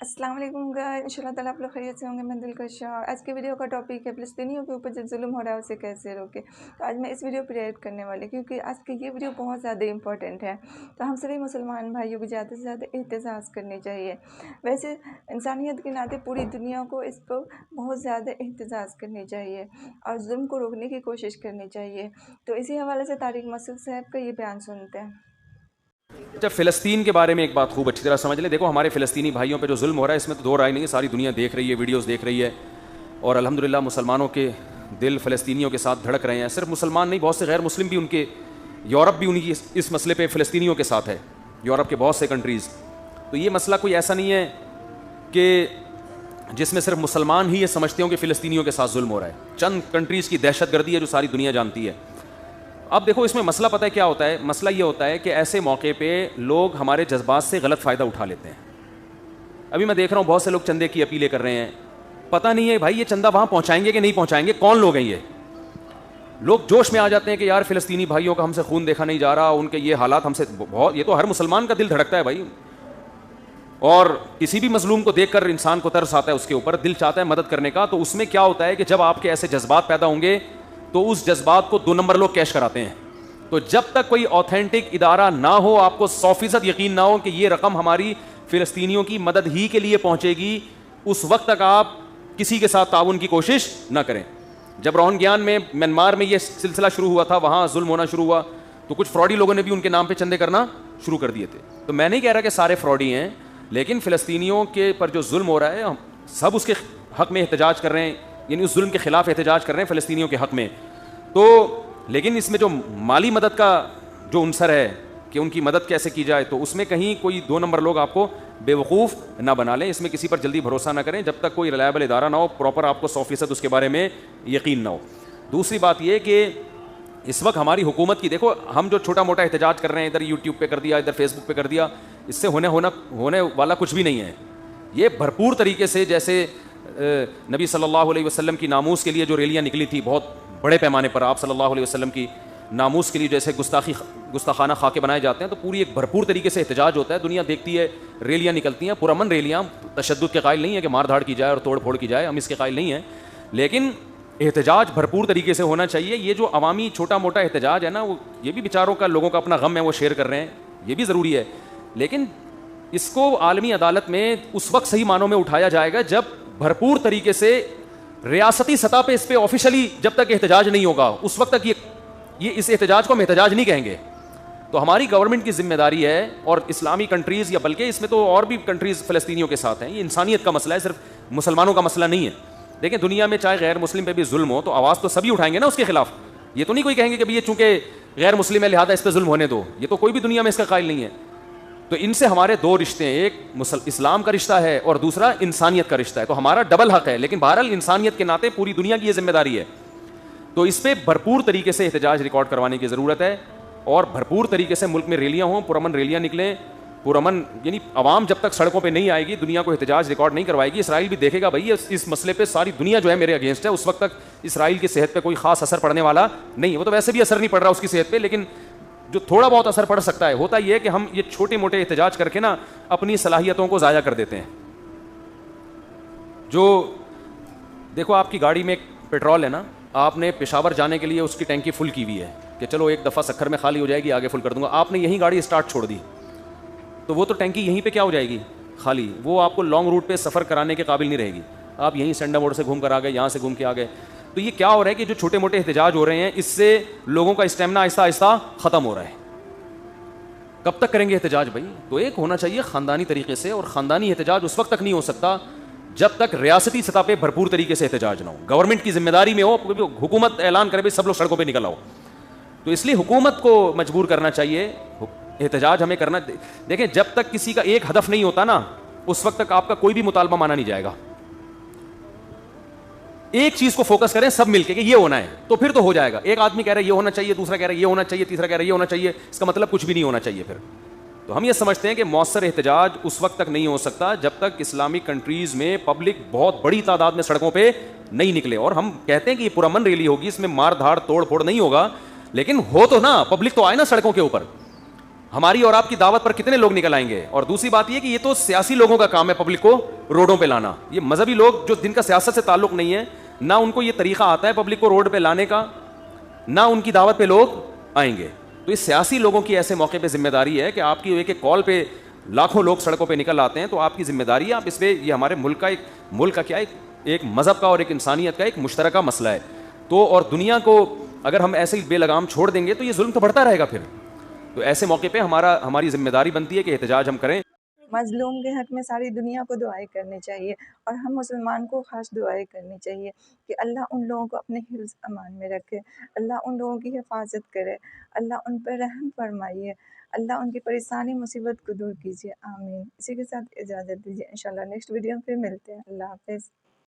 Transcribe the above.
السلام علیکم ان شاء اللہ تعالیٰ آپ لوگ خیریت سے ہوں گے. میں دلکش ہوں. آج کے ویڈیو کا ٹاپک ہے فلسطینیوں کے اوپر جو ظلم ہو رہا ہے اسے کیسے روکے. تو آج میں اس ویڈیو پہ ریئیکٹ کرنے والی کیونکہ آج کی یہ ویڈیو بہت زیادہ امپورٹنٹ ہے. تو ہم سبھی مسلمان بھائیوں کو زیادہ سے زیادہ احتجاج کرنی چاہیے. ویسے انسانیت کے ناطے پوری دنیا کو اس کو بہت زیادہ احتجاج کرنی چاہیے اور ظلم کو روکنے کی کوشش کرنی چاہیے. تو اسی حوالے سے طارق مسعود صاحب کا یہ بیان سنتے ہیں. اچھا، فلسطین کے بارے میں ایک بات خوب اچھی طرح سمجھ لیں. دیکھو، ہمارے فلسطینی بھائیوں پہ جو ظلم ہو رہا ہے اس میں تو دو رائے نہیں ہے. ساری دنیا دیکھ رہی ہے، ویڈیوز دیکھ رہی ہے، اور الحمدللہ مسلمانوں کے دل فلسطینیوں کے ساتھ دھڑک رہے ہیں. صرف مسلمان نہیں، بہت سے غیر مسلم بھی ان کے، یورپ بھی ان کی اس مسئلے پہ فلسطینیوں کے ساتھ ہے. یورپ کے بہت سے کنٹریز. تو یہ مسئلہ کوئی ایسا نہیں ہے کہ جس میں صرف مسلمان ہی یہ سمجھتے ہوں کہ فلسطینیوں کے ساتھ ظلم ہو رہا ہے. چند کنٹریز کی دہشت گردی ہے جو ساری دنیا جانتی ہے. اب دیکھو، اس میں مسئلہ پتہ ہے کیا ہوتا ہے؟ مسئلہ یہ ہوتا ہے کہ ایسے موقع پہ لوگ ہمارے جذبات سے غلط فائدہ اٹھا لیتے ہیں. ابھی میں دیکھ رہا ہوں بہت سے لوگ چندے کی اپیلیں کر رہے ہیں. پتہ نہیں ہے بھائی یہ چندہ وہاں پہنچائیں گے کہ نہیں پہنچائیں گے. کون لوگ ہیں یہ لوگ؟ جوش میں آ جاتے ہیں کہ یار فلسطینی بھائیوں کا ہم سے خون دیکھا نہیں جا رہا، ان کے یہ حالات ہم سے بہت، یہ تو ہر مسلمان کا دل دھڑکتا ہے بھائی. اور کسی بھی مظلوم کو دیکھ کر انسان کو ترس آتا ہے، اس کے اوپر دل چاہتا ہے مدد کرنے کا. تو اس میں کیا ہوتا ہے کہ جب آپ کے ایسے جذبات پیدا ہوں گے تو اس جذبات کو 2 نمبر لوگ کیش کراتے ہیں. تو جب تک کوئی آتھینٹک ادارہ نہ ہو، آپ کو 100% یقین نہ ہو کہ یہ رقم ہماری فلسطینیوں کی مدد ہی کے لیے پہنچے گی، اس وقت تک آپ کسی کے ساتھ تعاون کی کوشش نہ کریں. جب روہنگیان میں میانمار میں یہ سلسلہ شروع ہوا تھا، وہاں ظلم ہونا شروع ہوا، تو کچھ فراڈی لوگوں نے بھی ان کے نام پہ چندے کرنا شروع کر دیے تھے. تو میں نہیں کہہ رہا کہ سارے فراڈی ہیں، لیکن فلسطینیوں کے پر جو ظلم ہو رہا ہے، ہم سب اس کے حق میں احتجاج کر رہے ہیں، یعنی اس ظلم کے خلاف احتجاج کر رہے ہیں فلسطینیوں کے حق میں. تو لیکن اس میں جو مالی مدد کا جو عنصر ہے کہ ان کی مدد کیسے کی جائے، تو اس میں کہیں کوئی 2 نمبر لوگ آپ کو بے وقوف نہ بنا لیں. اس میں کسی پر جلدی بھروسہ نہ کریں جب تک کوئی ریلائبل ادارہ نہ ہو، پراپر آپ کو 100% اس کے بارے میں یقین نہ ہو. دوسری بات یہ کہ اس وقت ہماری حکومت کی، دیکھو ہم جو چھوٹا موٹا احتجاج کر رہے ہیں، ادھر یوٹیوب پہ کر دیا، ادھر فیس بک پہ کر دیا، اس سے ہونے والا کچھ بھی نہیں ہے. یہ بھرپور طریقے سے، جیسے نبی صلی اللہ علیہ وسلم کی ناموس کے لیے جو ریلیاں نکلی تھی بہت بڑے پیمانے پر، آپ صلی اللہ علیہ وسلم کی ناموس کے لیے جیسے گستاخانہ خاکے بنائے جاتے ہیں، تو پوری ایک بھرپور طریقے سے احتجاج ہوتا ہے. دنیا دیکھتی ہے، ریلیاں نکلتی ہیں، پرامن ریلیاں. تشدد کے قائل نہیں ہے کہ مار دھاڑ کی جائے اور توڑ پھوڑ کی جائے، ہم اس کے قائل نہیں ہیں، لیکن احتجاج بھرپور طریقے سے ہونا چاہیے. یہ جو عوامی چھوٹا موٹا احتجاج ہے نا، وہ یہ بھی بیچاروں کا، لوگوں کا اپنا غم ہے، وہ شیئر کر رہے ہیں، یہ بھی ضروری ہے. لیکن اس کو عالمی عدالت میں اس وقت صحیح معنوں میں اٹھایا جائے گا جب بھرپور طریقے سے ریاستی سطح پہ اس پہ آفیشلی جب تک احتجاج نہیں ہوگا، اس وقت تک یہ اس احتجاج کو ہم احتجاج نہیں کہیں گے. تو ہماری گورنمنٹ کی ذمہ داری ہے، اور اسلامی کنٹریز، یا بلکہ اس میں تو اور بھی کنٹریز فلسطینیوں کے ساتھ ہیں. یہ انسانیت کا مسئلہ ہے، صرف مسلمانوں کا مسئلہ نہیں ہے. دیکھیں دنیا میں چاہے غیر مسلم پہ بھی ظلم ہو تو آواز تو سبھی اٹھائیں گے نا اس کے خلاف. یہ تو نہیں کوئی کہیں گے کہ یہ چونکہ غیر مسلم ہے لہٰذا اس پہ ظلم ہونے دو. یہ تو کوئی بھی دنیا میں اس کا قائل نہیں ہے. تو ان سے ہمارے 2 رشتے ہیں، ایک اسلام کا رشتہ ہے اور دوسرا انسانیت کا رشتہ ہے. تو ہمارا ڈبل حق ہے، لیکن بہرحال انسانیت کے ناطے پوری دنیا کی یہ ذمہ داری ہے. تو اس پہ بھرپور طریقے سے احتجاج ریکارڈ کروانے کی ضرورت ہے، اور بھرپور طریقے سے ملک میں ریلیاں ہوں، پرامن ریلیاں نکلیں. پرامن یعنی عوام جب تک سڑکوں پہ نہیں آئے گی، دنیا کو احتجاج ریکارڈ نہیں کروائے گی. اسرائیل بھی دیکھے گا بھائی اس مسئلے پہ ساری دنیا جو ہے میرے اگینسٹ ہے. اس وقت تک اسرائیل کی صحت پہ کوئی خاص اثر پڑنے والا نہیں ہے. وہ تو ویسے بھی اثر نہیں پڑ رہا اس کی صحت پہ، لیکن جو تھوڑا بہت اثر پڑ سکتا ہے، ہوتا یہ ہے کہ ہم یہ چھوٹے موٹے احتجاج کر کے نا اپنی صلاحیتوں کو ضائع کر دیتے ہیں. جو دیکھو آپ کی گاڑی میں ایک پیٹرول ہے نا، آپ نے پشاور جانے کے لیے اس کی ٹینکی فل کی ہوئی ہے کہ چلو ایک دفعہ سکھر میں خالی ہو جائے گی، آگے فل کر دوں گا. آپ نے یہیں گاڑی اسٹارٹ چھوڑ دی تو وہ تو ٹینکی یہیں پہ کیا ہو جائے گی؟ خالی. وہ آپ کو لانگ روٹ پہ سفر کرانے کے قابل نہیں رہے گی. آپ یہیں سینڈا موڑ سے گھوم کر آ گئے، یہاں سے گھوم کے آ گئے. تو یہ کیا ہو رہا ہے کہ جو چھوٹے موٹے احتجاج ہو رہے ہیں، اس سے لوگوں کا اسٹیمنا آہستہ آہستہ ختم ہو رہا ہے. کب تک کریں گے احتجاج بھائی؟ تو ایک ہونا چاہیے خاندانی طریقے سے، اور خاندانی احتجاج اس وقت تک نہیں ہو سکتا جب تک ریاستی سطح پہ بھرپور طریقے سے احتجاج نہ ہو. گورنمنٹ کی ذمہ داری میں ہو، حکومت اعلان کرے سب لوگ سڑکوں پہ نکل آؤ. تو اس لیے حکومت کو مجبور کرنا چاہیے احتجاج ہمیں کرنا. دیکھیں جب تک کسی کا ایک ہدف نہیں ہوتا نا، اس وقت تک آپ کا کوئی بھی مطالبہ مانا نہیں جائے گا. ایک چیز کو فوکس کریں سب مل کے کہ یہ ہونا ہے، تو پھر تو ہو جائے گا. ایک آدمی کہہ رہا ہے یہ ہونا چاہیے، دوسرا کہہ رہا ہے یہ ہونا چاہیے، تیسرا کہہ رہا ہے یہ ہونا چاہیے، اس کا مطلب کچھ بھی نہیں ہونا چاہیے پھر. تو ہم یہ سمجھتے ہیں کہ مؤثر احتجاج اس وقت تک نہیں ہو سکتا جب تک اسلامک کنٹریز میں پبلک بہت بڑی تعداد میں سڑکوں پہ نہیں نکلے. اور ہم کہتے ہیں کہ یہ پرامن ریلی ہوگی، اس میں مار دھاڑ توڑ پھوڑ نہیں ہوگا، لیکن ہو تو نا، پبلک تو آئے نا سڑکوں کے اوپر. ہماری اور آپ کی دعوت پر کتنے لوگ نکل آئیں گے؟ اور دوسری بات یہ کہ یہ تو سیاسی لوگوں کا کام ہے پبلک کو روڈوں پہ لانا. یہ مذہبی لوگ جو جن کا سیاست سے تعلق نہیں ہے, نہ ان کو یہ طریقہ آتا ہے پبلک کو روڈ پہ لانے کا, نہ ان کی دعوت پہ لوگ آئیں گے. تو یہ سیاسی لوگوں کی ایسے موقع پہ ذمہ داری ہے کہ آپ کی ایک ایک کال پہ لاکھوں لوگ سڑکوں پہ نکل آتے ہیں, تو آپ کی ذمہ داری ہے. آپ اس پہ, یہ ہمارے ملک کا کیا ہے, ایک مذہب کا اور ایک انسانیت کا ایک مشترکہ مسئلہ ہے. تو اور دنیا کو اگر ہم ایسے ہی بے لگام چھوڑ دیں گے تو یہ ظلم تو بڑھتا رہے گا پھر. تو ایسے موقع پہ ہماری ذمہ داری بنتی ہے کہ احتجاج ہم کریں. مظلوم کے حق میں ساری دنیا کو دعائیں کرنی چاہیے, اور ہم مسلمان کو خاص دعائیں کرنی چاہیے کہ اللہ ان لوگوں کو اپنے حفظ امان میں رکھے, اللہ ان لوگوں کی حفاظت کرے, اللہ ان پر رحم فرمائیے, اللہ ان کی پریشانی مصیبت کو دور کیجیے, آمین. اسی کے ساتھ اجازت دیجیے, انشاءاللہ نیکسٹ ویڈیو میں پھر ملتے ہیں. اللہ حافظ.